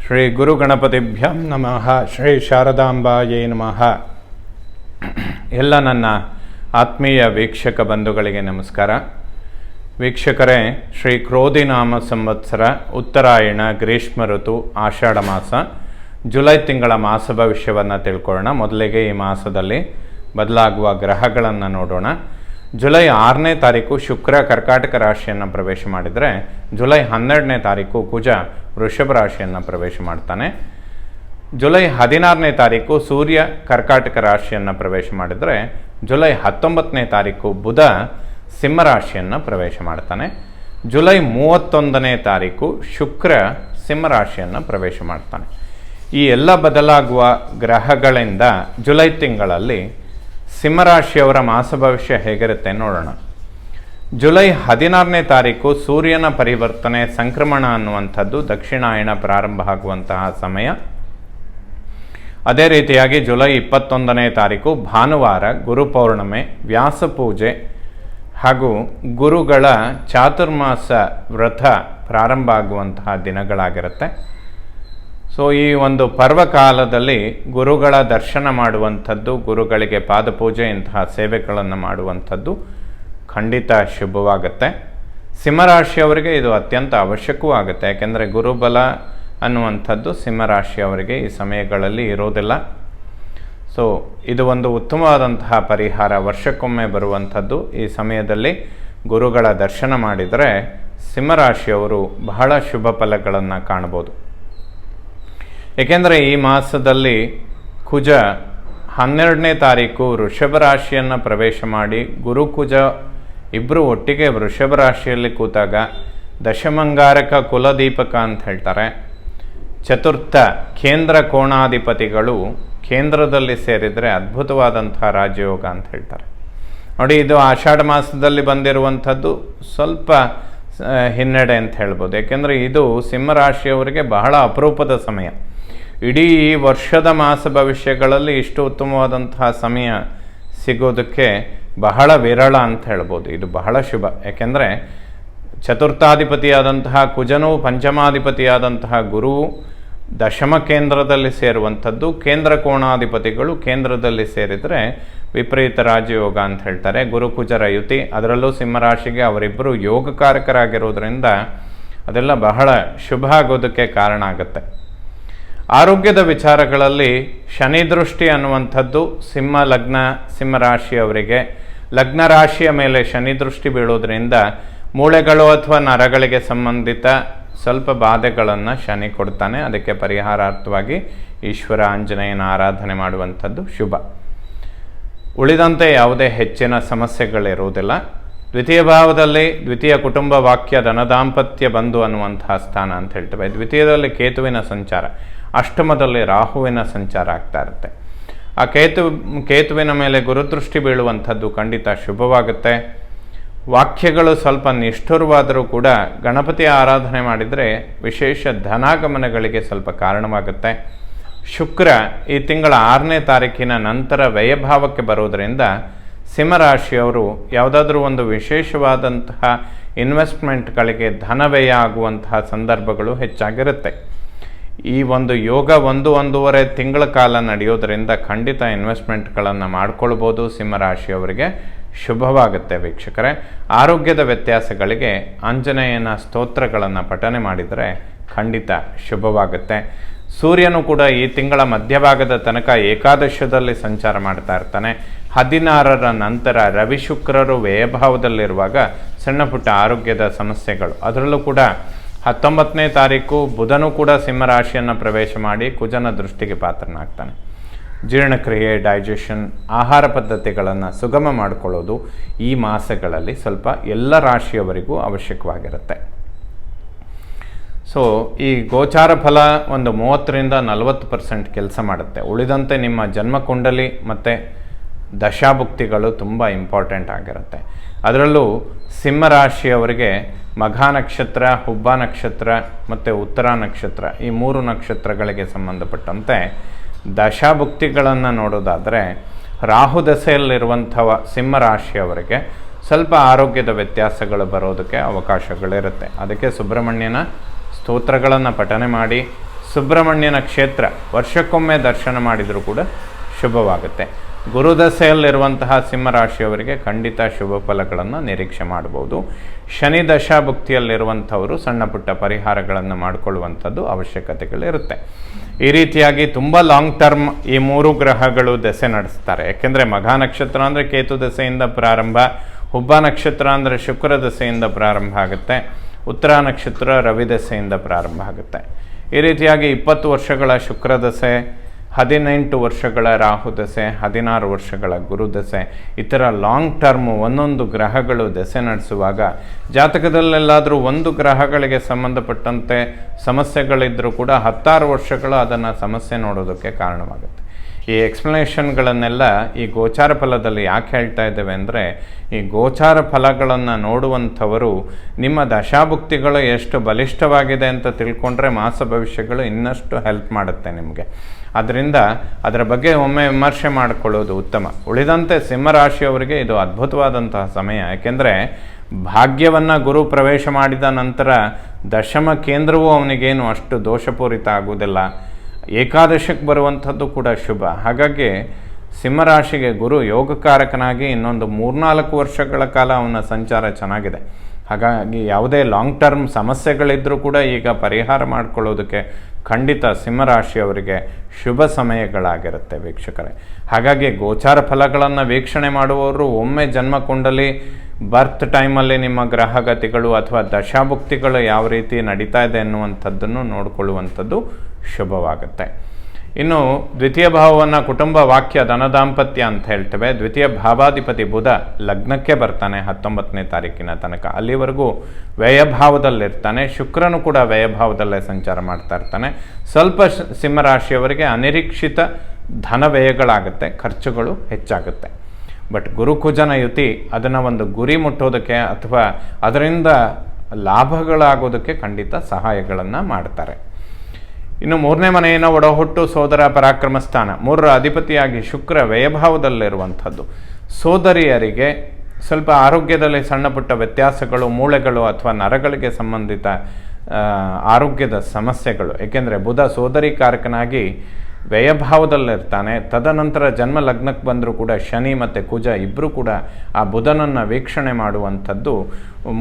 ಶ್ರೀ ಗುರು ಗಣಪತಿಭ್ಯಂ ನಮಃ. ಶ್ರೀ ಶಾರದಾಂಬಾಯೇ ನಮಃ. ಎಲ್ಲ ನನ್ನ ಆತ್ಮೀಯ ವೀಕ್ಷಕ ಬಂಧುಗಳಿಗೆ ನಮಸ್ಕಾರ. ವೀಕ್ಷಕರೇ, ಶ್ರೀ ಕ್ರೋಧಿನಾಮ ಸಂವತ್ಸರ, ಉತ್ತರಾಯಣ, ಗ್ರೀಷ್ಮ ಋತು, ಆಷಾಢ ಮಾಸ, ಜುಲೈ ತಿಂಗಳ ಮಾಸ ಭವಿಷ್ಯವನ್ನು ತಿಳ್ಕೊಳ್ಳೋಣ. ಮೊದಲಿಗೆ ಈ ಮಾಸದಲ್ಲಿ ಬದಲಾಗುವ ಗ್ರಹಗಳನ್ನು ನೋಡೋಣ. ಜುಲೈ 6ನೇ ತಾರೀಕು ಶುಕ್ರ ಕರ್ಕಾಟಕ ರಾಶಿಯನ್ನು ಪ್ರವೇಶ ಮಾಡಿದರೆ, ಜುಲೈ 12ನೇ ತಾರೀಕು ಕುಜ ವೃಷಭ ರಾಶಿಯನ್ನು ಪ್ರವೇಶ ಮಾಡ್ತಾನೆ. ಜುಲೈ 16ನೇ ತಾರೀಕು ಸೂರ್ಯ ಕರ್ಕಾಟಕ ರಾಶಿಯನ್ನು ಪ್ರವೇಶ ಮಾಡಿದರೆ, ಜುಲೈ 19ನೇ ತಾರೀಕು ಬುಧ ಸಿಂಹ ರಾಶಿಯನ್ನು ಪ್ರವೇಶ ಮಾಡ್ತಾನೆ. ಜುಲೈ 31ನೇ ತಾರೀಕು ಶುಕ್ರ ಸಿಂಹ ರಾಶಿಯನ್ನು ಪ್ರವೇಶ ಮಾಡ್ತಾನೆ. ಈ ಎಲ್ಲ ಬದಲಾಗುವ ಗ್ರಹಗಳಿಂದ ಜುಲೈ ತಿಂಗಳಲ್ಲಿ ಸಿಂಹರಾಶಿಯವರ ಮಾಸ ಭವಿಷ್ಯ ಹೇಗಿರುತ್ತೆ ನೋಡೋಣ. ಜುಲೈ 16ನೇ ತಾರೀಕು ಸೂರ್ಯನ ಪರಿವರ್ತನೆ, ಸಂಕ್ರಮಣ ಅನ್ನುವಂಥದ್ದು ದಕ್ಷಿಣಾಯಣ ಪ್ರಾರಂಭ ಆಗುವಂತಹ ಸಮಯ. ಅದೇ ರೀತಿಯಾಗಿ ಜುಲೈ 21ನೇ ತಾರೀಕು ಭಾನುವಾರ, ಗುರುಪೌರ್ಣಮೆ, ವ್ಯಾಸಪೂಜೆ ಹಾಗೂ ಗುರುಗಳ ಚಾತುರ್ಮಾಸ ವ್ರತ ಪ್ರಾರಂಭ ಆಗುವಂತಹ ದಿನಗಳಾಗಿರುತ್ತೆ. ಸೊ ಈ ಒಂದು ಪರ್ವಕಾಲದಲ್ಲಿ ಗುರುಗಳ ದರ್ಶನ ಮಾಡುವಂಥದ್ದು, ಗುರುಗಳಿಗೆ ಪಾದಪೂಜೆ ಇಂತಹ ಸೇವೆಗಳನ್ನು ಮಾಡುವಂಥದ್ದು ಖಂಡಿತ ಶುಭವಾಗುತ್ತೆ. ಸಿಂಹರಾಶಿಯವರಿಗೆ ಇದು ಅತ್ಯಂತ ಅವಶ್ಯಕವೂ ಆಗುತ್ತೆ. ಯಾಕೆಂದರೆ ಗುರುಬಲ ಅನ್ನುವಂಥದ್ದು ಸಿಂಹರಾಶಿಯವರಿಗೆ ಈ ಸಮಯಗಳಲ್ಲಿ ಇರೋದಿಲ್ಲ. ಸೊ ಇದು ಒಂದು ಉತ್ತಮವಾದಂತಹ ಪರಿಹಾರ, ವರ್ಷಕ್ಕೊಮ್ಮೆ ಬರುವಂಥದ್ದು. ಈ ಸಮಯದಲ್ಲಿ ಗುರುಗಳ ದರ್ಶನ ಮಾಡಿದರೆ ಸಿಂಹರಾಶಿಯವರು ಬಹಳ ಶುಭ ಫಲಗಳನ್ನು ಕಾಣ್ಬೋದು. ಏಕೆಂದರೆ ಈ ಮಾಸದಲ್ಲಿ ಕುಜ 12ನೇ ತಾರೀಕು ವೃಷಭ ರಾಶಿಯನ್ನು ಪ್ರವೇಶ ಮಾಡಿ, ಗುರು ಕುಜ ಇಬ್ಬರು ಒಟ್ಟಿಗೆ ವೃಷಭ ರಾಶಿಯಲ್ಲಿ ಕೂತಾಗ ದಶಮಂಗಾರಕ ಕುಲದೀಪಕ ಅಂತ ಹೇಳ್ತಾರೆ. ಚತುರ್ಥ ಕೇಂದ್ರ ಕೋಣಾಧಿಪತಿಗಳು ಕೇಂದ್ರದಲ್ಲಿ ಸೇರಿದರೆ ಅದ್ಭುತವಾದಂತಹ ರಾಜಯೋಗ ಅಂತ ಹೇಳ್ತಾರೆ. ನೋಡಿ, ಇದು ಆಷಾಢ ಮಾಸದಲ್ಲಿ ಬಂದಿರುವಂಥದ್ದು ಸ್ವಲ್ಪ ಹಿನ್ನಡೆ ಅಂತ ಹೇಳ್ಬೋದು. ಏಕೆಂದರೆ ಇದು ಸಿಂಹರಾಶಿಯವರಿಗೆ ಬಹಳ ಅಪರೂಪದ ಸಮಯ. ಇಡೀ ವರ್ಷದ ಮಾಸ ಭವಿಷ್ಯಗಳಲ್ಲಿ ಇಷ್ಟು ಉತ್ತಮವಾದಂತಹ ಸಮಯ ಸಿಗೋದಕ್ಕೆ ಬಹಳ ವಿರಳ ಅಂತ ಹೇಳ್ಬೋದು. ಇದು ಬಹಳ ಶುಭ. ಯಾಕೆಂದರೆ ಚತುರ್ಥಾಧಿಪತಿಯಾದಂತಹ ಕುಜನು, ಪಂಚಮಾಧಿಪತಿಯಾದಂತಹ ಗುರುವು ದಶಮ ಕೇಂದ್ರದಲ್ಲಿ ಸೇರುವಂಥದ್ದು. ಕೇಂದ್ರ ಕೋಣಾಧಿಪತಿಗಳು ಕೇಂದ್ರದಲ್ಲಿ ಸೇರಿದರೆ ವಿಪರೀತ ರಾಜಯೋಗ ಅಂತ ಹೇಳ್ತಾರೆ. ಗುರುಕುಜರ ಯುತಿ, ಅದರಲ್ಲೂ ಸಿಂಹರಾಶಿಗೆ ಅವರಿಬ್ಬರು ಯೋಗಕಾರಕರಾಗಿರೋದ್ರಿಂದ ಅದೆಲ್ಲ ಬಹಳ ಶುಭ ಆಗೋದಕ್ಕೆ ಕಾರಣ ಆಗುತ್ತೆ. ಆರೋಗ್ಯದ ವಿಚಾರಗಳಲ್ಲಿ ಶನಿ ದೃಷ್ಟಿ ಅನ್ನುವಂಥದ್ದು ಸಿಂಹ ಲಗ್ನ, ಸಿಂಹರಾಶಿಯವರಿಗೆ ಲಗ್ನ ರಾಶಿಯ ಮೇಲೆ ಶನಿ ದೃಷ್ಟಿ ಬೀಳೋದ್ರಿಂದ ಮೂಳೆಗಳು ಅಥವಾ ನರಗಳಿಗೆ ಸಂಬಂಧಿತ ಸ್ವಲ್ಪ ಬಾಧೆಗಳನ್ನು ಶನಿ ಕೊಡ್ತಾನೆ. ಅದಕ್ಕೆ ಪರಿಹಾರಾರ್ಥವಾಗಿ ಈಶ್ವರ ಆಂಜನೇಯನ ಆರಾಧನೆ ಮಾಡುವಂಥದ್ದು ಶುಭ. ಉಳಿದಂತೆ ಯಾವುದೇ ಹೆಚ್ಚಿನ ಸಮಸ್ಯೆಗಳಿರುವುದಿಲ್ಲ. ದ್ವಿತೀಯ ಭಾವದಲ್ಲಿ ದ್ವಿತೀಯ ಕುಟುಂಬ ವಾಕ್ಯ ಧನದಾಂಪತ್ಯ ಬಂಧು ಅನ್ನುವಂತಹ ಸ್ಥಾನ ಅಂತ ಹೇಳ್ತೇವೆ. ದ್ವಿತೀಯದಲ್ಲಿ ಕೇತುವಿನ ಸಂಚಾರ, ಅಷ್ಟಮದಲ್ಲಿ ರಾಹುವಿನ ಸಂಚಾರ ಆಗ್ತಾ ಇರುತ್ತೆ. ಆ ಕೇತುವಿನ ಮೇಲೆ ಗುರುದೃಷ್ಟಿ ಬೀಳುವಂಥದ್ದು ಖಂಡಿತ ಶುಭವಾಗುತ್ತೆ. ವಾಕ್ಯಗಳು ಸ್ವಲ್ಪ ನಿಷ್ಠುರವಾದರೂ ಕೂಡ ಗಣಪತಿಯ ಆರಾಧನೆ ಮಾಡಿದರೆ ವಿಶೇಷ ಧನಾಗಮನಗಳಿಗೆ ಸ್ವಲ್ಪ ಕಾರಣವಾಗುತ್ತೆ. ಶುಕ್ರ ಈ ತಿಂಗಳ 6ನೇ ತಾರೀಕಿನ ನಂತರ ವ್ಯಯಭಾವಕ್ಕೆ ಬರೋದರಿಂದ ಸಿಂಹರಾಶಿಯವರು ಯಾವುದಾದ್ರೂ ಒಂದು ವಿಶೇಷವಾದಂತಹ ಇನ್ವೆಸ್ಟ್ಮೆಂಟ್ಗಳಿಗೆ ಧನ ವ್ಯಯ ಆಗುವಂತಹ ಸಂದರ್ಭಗಳು ಹೆಚ್ಚಾಗಿರುತ್ತೆ. ಈ ಒಂದು ಯೋಗ 1-1.5 ತಿಂಗಳ ಕಾಲ ನಡೆಯೋದರಿಂದ ಖಂಡಿತ ಇನ್ವೆಸ್ಟ್ಮೆಂಟ್ಗಳನ್ನು ಮಾಡ್ಕೊಳ್ಬೋದು. ಸಿಂಹರಾಶಿಯವರಿಗೆ ಶುಭವಾಗುತ್ತೆ. ವೀಕ್ಷಕರೇ, ಆರೋಗ್ಯದ ವ್ಯತ್ಯಾಸಗಳಿಗೆ ಆಂಜನೇಯನ ಸ್ತೋತ್ರಗಳನ್ನು ಪಠನೆ ಮಾಡಿದರೆ ಖಂಡಿತ ಶುಭವಾಗುತ್ತೆ. ಸೂರ್ಯನು ಕೂಡ ಈ ತಿಂಗಳ ಮಧ್ಯಭಾಗದ ತನಕ ಏಕಾದಶದಲ್ಲಿ ಸಂಚಾರ ಮಾಡ್ತಾ ಇರ್ತಾನೆ. 16ರ ನಂತರ ರವಿ ಶುಕ್ರರು ವ್ಯಯಭಾವದಲ್ಲಿರುವಾಗ ಸಣ್ಣ ಪುಟ್ಟ ಆರೋಗ್ಯದ ಸಮಸ್ಯೆಗಳು, ಅದರಲ್ಲೂ ಕೂಡ 19ನೇ ತಾರೀಕು ಬುಧನು ಕೂಡ ಸಿಂಹರಾಶಿಯನ್ನು ಪ್ರವೇಶ ಮಾಡಿ ಕುಜನ ದೃಷ್ಟಿಗೆ ಪಾತ್ರನಾಗ್ತಾನೆ. ಜೀರ್ಣಕ್ರಿಯೆ, ಡೈಜೆಷನ್, ಆಹಾರ ಪದ್ಧತಿಗಳನ್ನು ಸುಗಮ ಮಾಡಿಕೊಳ್ಳೋದು ಈ ಮಾಸಗಳಲ್ಲಿ ಸ್ವಲ್ಪ ಎಲ್ಲ ರಾಶಿಯವರಿಗೂ ಅವಶ್ಯಕವಾಗಿರುತ್ತೆ. ಸೊ ಈ ಗೋಚಾರ ಫಲ ಒಂದು 30ರಿಂದ 40% ಕೆಲಸ ಮಾಡುತ್ತೆ. ಉಳಿದಂತೆ ನಿಮ್ಮ ಜನ್ಮಕುಂಡಲಿ ಮತ್ತು ದಶಾಭುಕ್ತಿಗಳು ತುಂಬ ಇಂಪಾರ್ಟೆಂಟ್ ಆಗಿರುತ್ತೆ. ಅದರಲ್ಲೂ ಸಿಂಹರಾಶಿಯವರಿಗೆ ಮಘ ನಕ್ಷತ್ರ, ಹುಬ್ಬ ನಕ್ಷತ್ರ ಮತ್ತು ಉತ್ತರ ನಕ್ಷತ್ರ, ಈ 3 ನಕ್ಷತ್ರಗಳಿಗೆ ಸಂಬಂಧಪಟ್ಟಂತೆ ದಶಾಭುಕ್ತಿಗಳನ್ನು ನೋಡೋದಾದರೆ ರಾಹು ದಶೆಯಲ್ಲಿರುವಂಥವ ಸಿಂಹರಾಶಿಯವರಿಗೆ ಸ್ವಲ್ಪ ಆರೋಗ್ಯದ ವ್ಯತ್ಯಾಸಗಳು ಬರೋದಕ್ಕೆ ಅವಕಾಶಗಳಿರುತ್ತೆ. ಅದಕ್ಕೆ ಸುಬ್ರಹ್ಮಣ್ಯನ ಸ್ತೋತ್ರಗಳನ್ನು ಪಠನೆ ಮಾಡಿ ಸುಬ್ರಹ್ಮಣ್ಯನ ಕ್ಷೇತ್ರ ವರ್ಷಕ್ಕೊಮ್ಮೆ ದರ್ಶನ ಮಾಡಿದರೂ ಕೂಡ ಶುಭವಾಗುತ್ತೆ. ಗುರುದಶೆಯಲ್ಲಿರುವಂತಹ ಸಿಂಹರಾಶಿಯವರಿಗೆ ಖಂಡಿತ ಶುಭ ಫಲಗಳನ್ನು ನಿರೀಕ್ಷೆ ಮಾಡಬಹುದು. ಶನಿ ದಶಾಭುಕ್ತಿಯಲ್ಲಿರುವಂಥವರು ಸಣ್ಣ ಪುಟ್ಟ ಪರಿಹಾರಗಳನ್ನು ಮಾಡಿಕೊಳ್ಳುವಂಥದ್ದು ಅವಶ್ಯಕತೆಗಳಿರುತ್ತೆ. ಈ ರೀತಿಯಾಗಿ ತುಂಬ ಲಾಂಗ್ ಟರ್ಮ್ ಈ 3 ಗ್ರಹಗಳು ದಶೆ ನಡೆಸ್ತಾರೆ. ಯಾಕೆಂದರೆ ಮಘ ನಕ್ಷತ್ರ ಅಂದರೆ ಕೇತು ದಶೆಯಿಂದ ಪ್ರಾರಂಭ, ಹುಬ್ಬ ನಕ್ಷತ್ರ ಅಂದರೆ ಶುಕ್ರ ದಶೆಯಿಂದ ಪ್ರಾರಂಭ ಆಗುತ್ತೆ, ಉತ್ತರ ನಕ್ಷತ್ರ ರವಿ ದಶೆಯಿಂದ ಪ್ರಾರಂಭ ಆಗುತ್ತೆ. ಈ ರೀತಿಯಾಗಿ 20 ವರ್ಷಗಳ ಶುಕ್ರ ದಶೆ, 18 ವರ್ಷಗಳ ರಾಹು ದಶೆ, 16 ವರ್ಷಗಳ ಗುರು ದಶೆ, ಈ ಥರ ಲಾಂಗ್ ಟರ್ಮು ಒಂದೊಂದು ಗ್ರಹಗಳು ದಶೆ ನಡೆಸುವಾಗ ಜಾತಕದಲ್ಲೆಲ್ಲಾದರೂ ಒಂದು ಗ್ರಹಗಳಿಗೆ ಸಂಬಂಧಪಟ್ಟಂತೆ ಸಮಸ್ಯೆಗಳಿದ್ದರೂ ಕೂಡ 16 ವರ್ಷಗಳು ಅದನ್ನು ಸಮಸ್ಯೆ ನೋಡೋದಕ್ಕೆ ಕಾರಣವಾಗುತ್ತೆ. ಈ ಎಕ್ಸ್ಪ್ಲನೇಷನ್ಗಳನ್ನೆಲ್ಲ ಈ ಗೋಚಾರ ಫಲದಲ್ಲಿ ಯಾಕೆ ಹೇಳ್ತಾ ಇದ್ದೇವೆ ಅಂದರೆ, ಈ ಗೋಚಾರ ಫಲಗಳನ್ನು ನೋಡುವಂಥವರು ನಿಮ್ಮ ದಶಾಭುಕ್ತಿಗಳು ಎಷ್ಟು ಬಲಿಷ್ಠವಾಗಿದೆ ಅಂತ ತಿಳ್ಕೊಂಡ್ರೆ ಮಾಸ ಭವಿಷ್ಯಗಳು ಇನ್ನಷ್ಟು ಹೆಲ್ಪ್ ಮಾಡುತ್ತೆ ನಿಮಗೆ. ಅದರಿಂದ ಅದರ ಬಗ್ಗೆ ಒಮ್ಮೆ ವಿಮರ್ಶೆ ಮಾಡಿಕೊಳ್ಳೋದು ಉತ್ತಮ. ಉಳಿದಂತೆ ಸಿಂಹರಾಶಿಯವರಿಗೆ ಇದು ಅದ್ಭುತವಾದಂತಹ ಸಮಯ. ಯಾಕೆಂದರೆ ಭಾಗ್ಯವನ್ನು ಗುರು ಪ್ರವೇಶ ಮಾಡಿದ ನಂತರ ದಶಮ ಕೇಂದ್ರವೂ ಅವನಿಗೇನು ಅಷ್ಟು ದೋಷಪೂರಿತ ಆಗುವುದಿಲ್ಲ. ಏಕಾದಶಕ್ಕೆ ಬರುವಂಥದ್ದು ಕೂಡ ಶುಭ. ಹಾಗಾಗಿ ಸಿಂಹರಾಶಿಗೆ ಗುರು ಯೋಗಕಾರಕನಾಗಿ ಇನ್ನೊಂದು 3-4 ವರ್ಷಗಳ ಕಾಲ ಅವನ ಸಂಚಾರ ಚೆನ್ನಾಗಿದೆ. ಹಾಗಾಗಿ ಯಾವುದೇ ಲಾಂಗ್ ಟರ್ಮ್ ಸಮಸ್ಯೆಗಳಿದ್ದರೂ ಕೂಡ ಈಗ ಪರಿಹಾರ ಮಾಡಿಕೊಳ್ಳೋದಕ್ಕೆ ಖಂಡಿತ ಸಿಂಹರಾಶಿಯವರಿಗೆ ಶುಭ ಸಮಯಗಳಾಗಿರುತ್ತೆ ವೀಕ್ಷಕರೇ. ಹಾಗಾಗಿ ಗೋಚಾರ ಫಲಗಳನ್ನು ವೀಕ್ಷಣೆ ಮಾಡುವವರು ಒಮ್ಮೆ ಜನ್ಮಕುಂಡಲಿ ಬರ್ತ್ ಟೈಮಲ್ಲಿ ನಿಮ್ಮ ಗ್ರಹಗತಿಗಳು ಅಥವಾ ದಶಾಭುಕ್ತಿಗಳು ಯಾವ ರೀತಿ ನಡೀತಾ ಇದೆ ಅನ್ನುವಂಥದ್ದನ್ನು ನೋಡಿಕೊಳ್ಳುವಂಥದ್ದು ಶುಭವಾಗುತ್ತೆ. ಇನ್ನು ದ್ವಿತೀಯ ಭಾವವನ್ನು ಕುಟುಂಬ ವಾಕ್ಯ ಧನದಾಂಪತ್ಯ ಅಂತ ಹೇಳ್ತೇವೆ. ದ್ವಿತೀಯ ಭಾವಾಧಿಪತಿ ಬುಧ ಲಗ್ನಕ್ಕೆ ಬರ್ತಾನೆ 19ನೇ ತಾರೀಕಿನ ತನಕ. ಅಲ್ಲಿವರೆಗೂ ವ್ಯಯಭಾವದಲ್ಲಿರ್ತಾನೆ. ಶುಕ್ರನು ಕೂಡ ವ್ಯಯಭಾವದಲ್ಲೇ ಸಂಚಾರ ಮಾಡ್ತಾ ಇರ್ತಾನೆ. ಸ್ವಲ್ಪ ಸಿಂಹರಾಶಿಯವರಿಗೆ ಅನಿರೀಕ್ಷಿತ ಧನ ವ್ಯಯಗಳಾಗುತ್ತೆ, ಖರ್ಚುಗಳು ಹೆಚ್ಚಾಗುತ್ತೆ. ಬಟ್ ಗುರುಕುಜನ ಯುತಿ ಅದನ್ನು ಒಂದು ಗುರಿ ಮುಟ್ಟೋದಕ್ಕೆ ಅಥವಾ ಅದರಿಂದ ಲಾಭಗಳಾಗೋದಕ್ಕೆ ಖಂಡಿತ ಸಹಾಯಗಳನ್ನು ಮಾಡ್ತಾರೆ. ಇನ್ನು 3ನೇ ಮನೆಯನ್ನು ಒಡಹುಟ್ಟು ಸೋದರ ಪರಾಕ್ರಮ ಸ್ಥಾನ, 3ರ ಅಧಿಪತಿಯಾಗಿ ಶುಕ್ರ ವ್ಯಯಭಾವದಲ್ಲಿರುವಂಥದ್ದು. ಸೋದರಿಯರಿಗೆ ಸ್ವಲ್ಪ ಆರೋಗ್ಯದಲ್ಲಿ ಸಣ್ಣ ಪುಟ್ಟ ವ್ಯತ್ಯಾಸಗಳು, ಮೂಳೆಗಳು ಅಥವಾ ನರಗಳಿಗೆ ಸಂಬಂಧಿತ ಆರೋಗ್ಯದ ಸಮಸ್ಯೆಗಳು. ಏಕೆಂದರೆ ಬುಧ ಸೋದರಿ ಕಾರಕನಾಗಿ ವ್ಯಯಭಾವದಲ್ಲಿರ್ತಾನೆ. ತದನಂತರ ಜನ್ಮ ಲಗ್ನಕ್ಕೆ ಬಂದರೂ ಕೂಡ ಶನಿ ಮತ್ತು ಕುಜ ಇಬ್ಬರೂ ಕೂಡ ಆ ಬುಧನನ್ನು ವೀಕ್ಷಣೆ ಮಾಡುವಂಥದ್ದು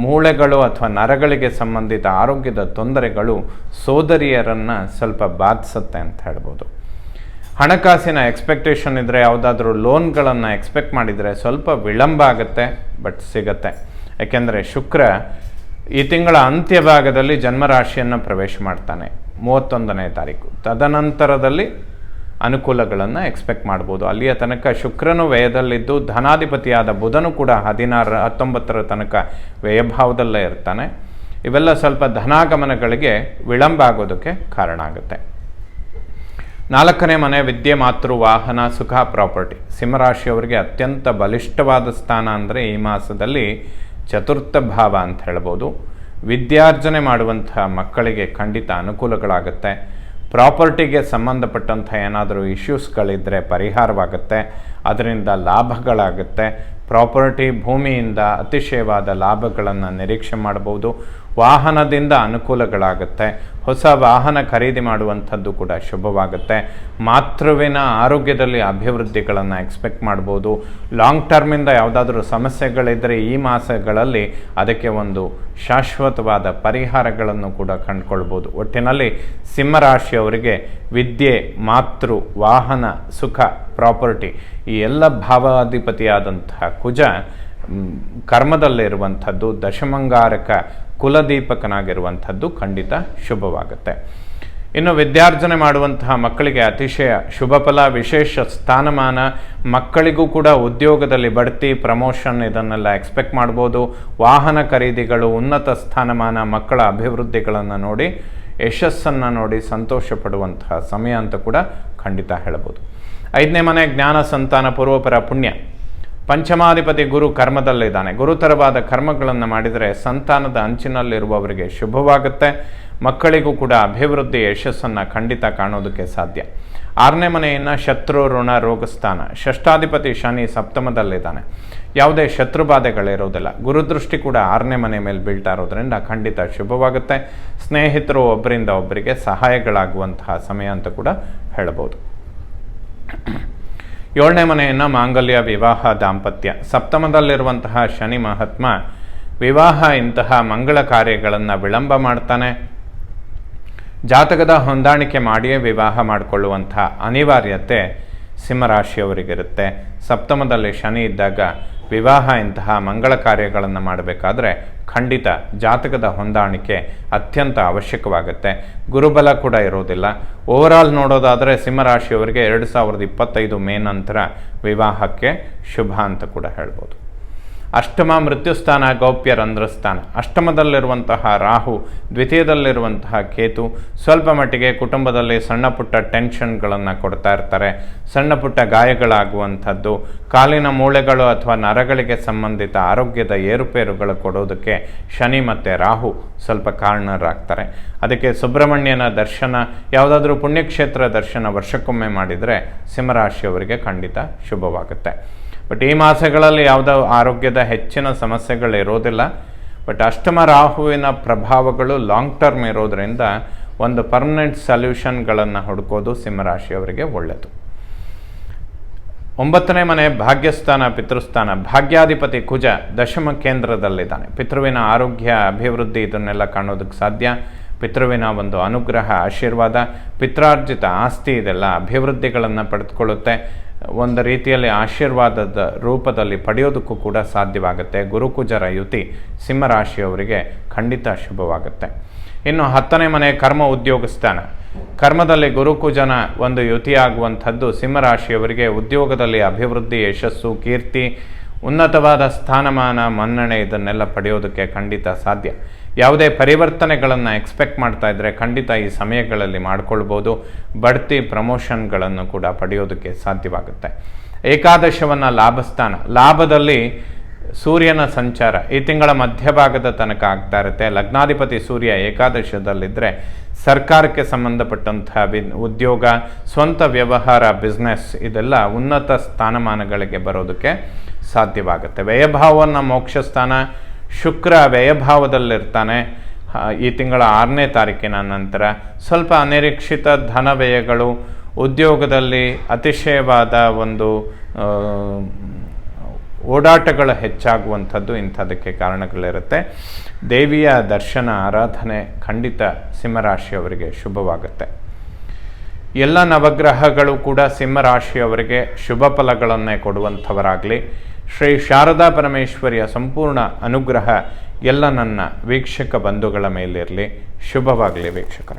ಮೂಳೆಗಳು ಅಥವಾ ನರಗಳಿಗೆ ಸಂಬಂಧಿತ ಆರೋಗ್ಯದ ತೊಂದರೆಗಳು ಸೋದರಿಯರನ್ನು ಸ್ವಲ್ಪ ಬಾಧಿಸುತ್ತೆ ಅಂತ ಹೇಳ್ಬೋದು. ಹಣಕಾಸಿನ ಎಕ್ಸ್ಪೆಕ್ಟೇಷನ್ ಇದ್ದರೆ, ಯಾವುದಾದ್ರೂ ಲೋನ್ಗಳನ್ನು ಎಕ್ಸ್ಪೆಕ್ಟ್ ಮಾಡಿದರೆ ಸ್ವಲ್ಪ ವಿಳಂಬ ಆಗುತ್ತೆ, ಬಟ್ ಸಿಗತ್ತೆ. ಯಾಕೆಂದರೆ ಶುಕ್ರ ಈ ತಿಂಗಳ ಅಂತ್ಯ ಭಾಗದಲ್ಲಿ ಜನ್ಮರಾಶಿಯನ್ನು ಪ್ರವೇಶ ಮಾಡ್ತಾನೆ 31ನೇ ತಾರೀಕು. ತದನಂತರದಲ್ಲಿ ಅನುಕೂಲಗಳನ್ನು ಎಕ್ಸ್ಪೆಕ್ಟ್ ಮಾಡ್ಬೋದು. ಅಲ್ಲಿಯ ತನಕ ಶುಕ್ರನು ವ್ಯಯದಲ್ಲಿದ್ದು ಧನಾಧಿಪತಿಯಾದ ಬುಧನು ಕೂಡ 19ರ ತನಕ ವ್ಯಯಭಾವದಲ್ಲೇ ಇರ್ತಾನೆ. ಇವೆಲ್ಲ ಸ್ವಲ್ಪ ಧನಾಗಮನಗಳಿಗೆ ವಿಳಂಬ ಆಗೋದಕ್ಕೆ ಕಾರಣ ಆಗುತ್ತೆ. 4ನೇ ಮನೆ ವಿದ್ಯೆ, ಮಾತೃ, ವಾಹನ, ಸುಖ, ಪ್ರಾಪರ್ಟಿ. ಸಿಂಹರಾಶಿಯವರಿಗೆ ಅತ್ಯಂತ ಬಲಿಷ್ಠವಾದ ಸ್ಥಾನ ಅಂದರೆ ಈ ಮಾಸದಲ್ಲಿ 4ಥ ಭಾವ ಅಂತ ಹೇಳ್ಬೋದು. ವಿದ್ಯಾರ್ಜನೆ ಮಾಡುವಂಥ ಮಕ್ಕಳಿಗೆ ಖಂಡಿತ ಅನುಕೂಲಗಳಾಗುತ್ತೆ. ಪ್ರಾಪರ್ಟಿಗೆ ಸಂಬಂಧಪಟ್ಟಂಥ ಏನಾದರೂ ಇಶ್ಯೂಸ್ಗಳಿದ್ದರೆ ಪರಿಹಾರವಾಗುತ್ತೆ, ಅದರಿಂದ ಲಾಭಗಳಾಗುತ್ತೆ. ಪ್ರಾಪರ್ಟಿ ಭೂಮಿಯಿಂದ ಅತಿಶಯವಾದ ಲಾಭಗಳನ್ನು ನಿರೀಕ್ಷೆ ಮಾಡಬಹುದು. ವಾಹನದಿಂದ ಅನುಕೂಲಗಳಾಗುತ್ತೆ. ಹೊಸ ವಾಹನ ಖರೀದಿ ಮಾಡುವಂಥದ್ದು ಕೂಡ ಶುಭವಾಗುತ್ತೆ. ಮಾತೃವಿನ ಆರೋಗ್ಯದಲ್ಲಿ ಅಭಿವೃದ್ಧಿಗಳನ್ನು ಎಕ್ಸ್ಪೆಕ್ಟ್ ಮಾಡ್ಬೋದು. ಲಾಂಗ್ ಟರ್ಮಿಂದ ಯಾವುದಾದ್ರೂ ಸಮಸ್ಯೆಗಳಿದ್ದರೆ ಈ ಮಾಸಗಳಲ್ಲಿ ಅದಕ್ಕೆ ಒಂದು ಶಾಶ್ವತವಾದ ಪರಿಹಾರಗಳನ್ನು ಕೂಡ ಕಂಡುಕೊಳ್ಬೋದು. ಒಟ್ಟಿನಲ್ಲಿ ಸಿಂಹರಾಶಿಯವರಿಗೆ ವಿದ್ಯೆ, ಮಾತೃ, ವಾಹನ, ಸುಖ, ಪ್ರಾಪರ್ಟಿ ಈ ಎಲ್ಲ ಭಾವಾಧಿಪತಿಯಾದಂತಹ ಕುಜ ಕರ್ಮದಲ್ಲಿರುವಂಥದ್ದು, ದಶಮಂಗಾರಕ ಕುಲದೀಪಕನಾಗಿರುವಂಥದ್ದು ಖಂಡಿತ ಶುಭವಾಗುತ್ತೆ. ಇನ್ನು ವಿದ್ಯಾರ್ಜನೆ ಮಾಡುವಂತಹ ಮಕ್ಕಳಿಗೆ ಅತಿಶಯ ಶುಭ ಫಲ, ವಿಶೇಷ ಸ್ಥಾನಮಾನ, ಮಕ್ಕಳಿಗೂ ಕೂಡ ಉದ್ಯೋಗದಲ್ಲಿ ಬಡ್ತಿ, ಪ್ರಮೋಷನ್ ಇದನ್ನೆಲ್ಲ ಎಕ್ಸ್ಪೆಕ್ಟ್ ಮಾಡ್ಬೋದು. ವಾಹನ ಖರೀದಿಗಳು, ಉನ್ನತ ಸ್ಥಾನಮಾನ, ಮಕ್ಕಳ ಅಭಿವೃದ್ಧಿಗಳನ್ನು ನೋಡಿ, ಯಶಸ್ಸನ್ನು ನೋಡಿ ಸಂತೋಷ ಪಡುವಂತಹ ಸಮಯ ಅಂತ ಕೂಡ ಖಂಡಿತ ಹೇಳ್ಬೋದು. 5ನೇ ಮನೆ ಜ್ಞಾನ, ಸಂತಾನ, ಪೂರ್ವಪರ ಪುಣ್ಯ. ಪಂಚಮಾಧಿಪತಿ ಗುರು ಕರ್ಮದಲ್ಲಿದ್ದಾನೆ. ಗುರುತರವಾದ ಕರ್ಮಗಳನ್ನು ಮಾಡಿದರೆ ಸಂತಾನದ ಅಂಚಿನಲ್ಲಿರುವವರಿಗೆ ಶುಭವಾಗುತ್ತೆ. ಮಕ್ಕಳಿಗೂ ಕೂಡ ಅಭಿವೃದ್ಧಿ, ಯಶಸ್ಸನ್ನು ಖಂಡಿತ ಕಾಣೋದಕ್ಕೆ ಸಾಧ್ಯ. 6ನೇ ಮನೆಯನ್ನು ಶತ್ರು ಋಣ ರೋಗಸ್ಥಾನ. ಷಷ್ಠಾಧಿಪತಿ ಶನಿ ಸಪ್ತಮದಲ್ಲಿದ್ದಾನೆ. ಯಾವುದೇ ಶತ್ರುಬಾಧೆಗಳಿರೋದಿಲ್ಲ. ಗುರುದೃಷ್ಟಿ ಕೂಡ 6ನೇ ಮನೆ ಮೇಲೆ ಬೀಳ್ತಾ ಇರೋದ್ರಿಂದ ಖಂಡಿತ ಶುಭವಾಗುತ್ತೆ. ಸ್ನೇಹಿತರು ಒಬ್ಬರಿಂದ ಒಬ್ಬರಿಗೆ ಸಹಾಯಗಳಾಗುವಂತಹ ಸಮಯ ಅಂತ ಕೂಡ ಹೇಳ್ಬೋದು. 7ನೇ ಮನೆಯನ್ನು ಮಾಂಗಲ್ಯ, ವಿವಾಹ, ದಾಂಪತ್ಯ. ಸಪ್ತಮದಲ್ಲಿರುವಂತಹ ಶನಿ ಮಹಾತ್ಮ ವಿವಾಹ ಇಂತಹ ಮಂಗಳ ಕಾರ್ಯಗಳನ್ನು ವಿಳಂಬ ಮಾಡ್ತಾನೆ. ಜಾತಕದ ಹೊಂದಾಣಿಕೆ ಮಾಡಿಯೇ ವಿವಾಹ ಮಾಡಿಕೊಳ್ಳುವಂಥ ಅನಿವಾರ್ಯತೆ ಸಿಂಹರಾಶಿಯವರಿಗಿರುತ್ತೆ. ಸಪ್ತಮದಲ್ಲಿ ಶನಿ ಇದ್ದಾಗ ವಿವಾಹ ಇಂತಹ ಮಂಗಳ ಕಾರ್ಯಗಳನ್ನು ಮಾಡಬೇಕಾದ್ರೆ ಖಂಡಿತ ಜಾತಕದ ಹೊಂದಾಣಿಕೆ ಅತ್ಯಂತ ಅವಶ್ಯಕವಾಗುತ್ತೆ. ಗುರುಬಲ ಕೂಡ ಇರೋದಿಲ್ಲ. ಓವರಾಲ್ ನೋಡೋದಾದರೆ ಸಿಂಹರಾಶಿಯವರಿಗೆ 2025 ಮೇ ನಂತರ ವಿವಾಹಕ್ಕೆ ಶುಭ ಅಂತ ಕೂಡ ಹೇಳ್ಬೋದು. ಅಷ್ಟಮ ಮೃತ್ಯುಸ್ಥಾನ, ಗೌಪ್ಯ ರಂಧ್ರಸ್ಥಾನ. ಅಷ್ಟಮದಲ್ಲಿರುವಂತಹ ರಾಹು, ದ್ವಿತೀಯದಲ್ಲಿರುವಂತಹ ಕೇತು ಸ್ವಲ್ಪ ಮಟ್ಟಿಗೆ ಕುಟುಂಬದಲ್ಲಿ ಸಣ್ಣ ಪುಟ್ಟ ಟೆನ್ಷನ್ಗಳನ್ನು ಕೊಡ್ತಾ ಇರ್ತಾರೆ. ಸಣ್ಣ ಪುಟ್ಟ ಗಾಯಗಳಾಗುವಂಥದ್ದು, ಕಾಲಿನ ಮೂಳೆಗಳು ಅಥವಾ ನರಗಳಿಗೆ ಸಂಬಂಧಿತ ಆರೋಗ್ಯದ ಏರುಪೇರುಗಳು ಕೊಡೋದಕ್ಕೆ ಶನಿ ಮತ್ತು ರಾಹು ಸ್ವಲ್ಪ ಕಾರಣರಾಗ್ತಾರೆ. ಅದಕ್ಕೆ ಸುಬ್ರಹ್ಮಣ್ಯನ ದರ್ಶನ, ಯಾವುದಾದ್ರೂ ಪುಣ್ಯಕ್ಷೇತ್ರ ದರ್ಶನ ವರ್ಷಕ್ಕೊಮ್ಮೆ ಮಾಡಿದರೆ ಸಿಂಹರಾಶಿಯವರಿಗೆ ಖಂಡಿತ ಶುಭವಾಗುತ್ತೆ. ಬಟ್ ಈ ಮಾಸಗಳಲ್ಲಿ ಯಾವುದೋ ಆರೋಗ್ಯದ ಹೆಚ್ಚಿನ ಸಮಸ್ಯೆಗಳಿರೋದಿಲ್ಲ. ಬಟ್ ಅಷ್ಟಮ ರಾಹುವಿನ ಪ್ರಭಾವಗಳು ಲಾಂಗ್ ಟರ್ಮ್ ಇರೋದರಿಂದ ಒಂದು ಪರ್ಮನೆಂಟ್ ಸೊಲ್ಯೂಷನ್ಗಳನ್ನು ಹುಡುಕೋದು ಸಿಂಹರಾಶಿಯವರಿಗೆ ಒಳ್ಳೆಯದು. 9ನೇ ಮನೆ ಭಾಗ್ಯಸ್ಥಾನ, ಪಿತೃಸ್ಥಾನ. ಭಾಗ್ಯಾಧಿಪತಿ ಕುಜ ದಶಮ ಕೇಂದ್ರದಲ್ಲಿದ್ದಾನೆ. ಪಿತೃವಿನ ಆರೋಗ್ಯ, ಅಭಿವೃದ್ಧಿ ಇದನ್ನೆಲ್ಲ ಕಾಣೋದಕ್ಕೆ ಸಾಧ್ಯ. ಪಿತೃವಿನ ಒಂದು ಅನುಗ್ರಹ, ಆಶೀರ್ವಾದ, ಪಿತ್ರಾರ್ಜಿತ ಆಸ್ತಿ ಇದೆಲ್ಲ ಅಭಿವೃದ್ಧಿಗಳನ್ನು ಪಡೆದುಕೊಳ್ಳುತ್ತೆ. ಒಂದು ರೀತಿಯಲ್ಲಿ ಆಶೀರ್ವಾದದ ರೂಪದಲ್ಲಿ ಪಡೆಯೋದಕ್ಕೂ ಕೂಡ ಸಾಧ್ಯವಾಗುತ್ತೆ. ಗುರುಕುಜರ ಯುತಿ ಸಿಂಹರಾಶಿಯವರಿಗೆ ಖಂಡಿತ ಶುಭವಾಗುತ್ತೆ. ಇನ್ನು 10ನೇ ಮನೆ ಕರ್ಮ, ಉದ್ಯೋಗ ಸ್ಥಾನ. ಕರ್ಮದಲ್ಲಿ ಗುರುಕುಜನ ಒಂದು ಯುತಿಯಾಗುವಂಥದ್ದು ಸಿಂಹರಾಶಿಯವರಿಗೆ ಉದ್ಯೋಗದಲ್ಲಿ ಅಭಿವೃದ್ಧಿ, ಯಶಸ್ಸು, ಕೀರ್ತಿ, ಉನ್ನತವಾದ ಸ್ಥಾನಮಾನ, ಮನ್ನಣೆ ಇದನ್ನೆಲ್ಲ ಪಡೆಯೋದಕ್ಕೆ ಖಂಡಿತ ಸಾಧ್ಯ. ಯಾವುದೇ ಪರಿವರ್ತನೆಗಳನ್ನು ಎಕ್ಸ್ಪೆಕ್ಟ್ ಮಾಡ್ತಾ ಇದ್ದರೆ ಖಂಡಿತ ಈ ಸಮಯಗಳಲ್ಲಿ ಮಾಡಿಕೊಳ್ಬೋದು. ಬಡ್ತಿ, ಪ್ರಮೋಷನ್ಗಳನ್ನು ಕೂಡ ಪಡೆಯೋದಕ್ಕೆ ಸಾಧ್ಯವಾಗುತ್ತೆ. ಏಕಾದಶವನ್ನು ಲಾಭಸ್ಥಾನ. ಲಾಭದಲ್ಲಿ ಸೂರ್ಯನ ಸಂಚಾರ ಈ ತಿಂಗಳ ಮಧ್ಯಭಾಗದ ತನಕ ಆಗ್ತಾ ಇರುತ್ತೆ. ಲಗ್ನಾಧಿಪತಿ ಸೂರ್ಯ ಏಕಾದಶದಲ್ಲಿದ್ದರೆ ಸರ್ಕಾರಕ್ಕೆ ಸಂಬಂಧಪಟ್ಟಂಥ ಉದ್ಯೋಗ, ಸ್ವಂತ ವ್ಯವಹಾರ, ಬಿಸ್ನೆಸ್ ಇದೆಲ್ಲ ಉನ್ನತ ಸ್ಥಾನಮಾನಗಳಿಗೆ ಬರೋದಕ್ಕೆ ಸಾಧ್ಯವಾಗುತ್ತೆ. ವ್ಯಯಭಾವವನ್ನು ಮೋಕ್ಷ ಸ್ಥಾನ. ಶುಕ್ರ ವ್ಯಯಭಾವದಲ್ಲಿರ್ತಾನೆ. ಈ ತಿಂಗಳ 6ನೇ ತಾರೀಕಿನ ನಂತರ ಸ್ವಲ್ಪ ಅನಿರೀಕ್ಷಿತ ಧನ ವ್ಯಯಗಳು, ಉದ್ಯೋಗದಲ್ಲಿ ಅತಿಶಯವಾದ ಒಂದು ಓಡಾಟಗಳು ಹೆಚ್ಚಾಗುವಂಥದ್ದು ಇಂಥದಕ್ಕೆ ಕಾರಣಗಳಿರುತ್ತೆ. ದೇವಿಯ ದರ್ಶನ, ಆರಾಧನೆ ಖಂಡಿತ ಸಿಂಹರಾಶಿಯವರಿಗೆ ಶುಭವಾಗುತ್ತೆ. ಎಲ್ಲ ನವಗ್ರಹಗಳು ಕೂಡ ಸಿಂಹರಾಶಿಯವರಿಗೆ ಶುಭ ಫಲಗಳನ್ನೇ ಕೊಡುವಂಥವರಾಗಲಿ. ಶ್ರೀ ಶಾರದಾ ಪರಮೇಶ್ವರಿಯ ಸಂಪೂರ್ಣ ಅನುಗ್ರಹ ಎಲ್ಲ ನನ್ನ ವೀಕ್ಷಕ ಬಂಧುಗಳ ಮೇಲಿರಲಿ. ಶುಭವಾಗಲಿ ವೀಕ್ಷಕರ.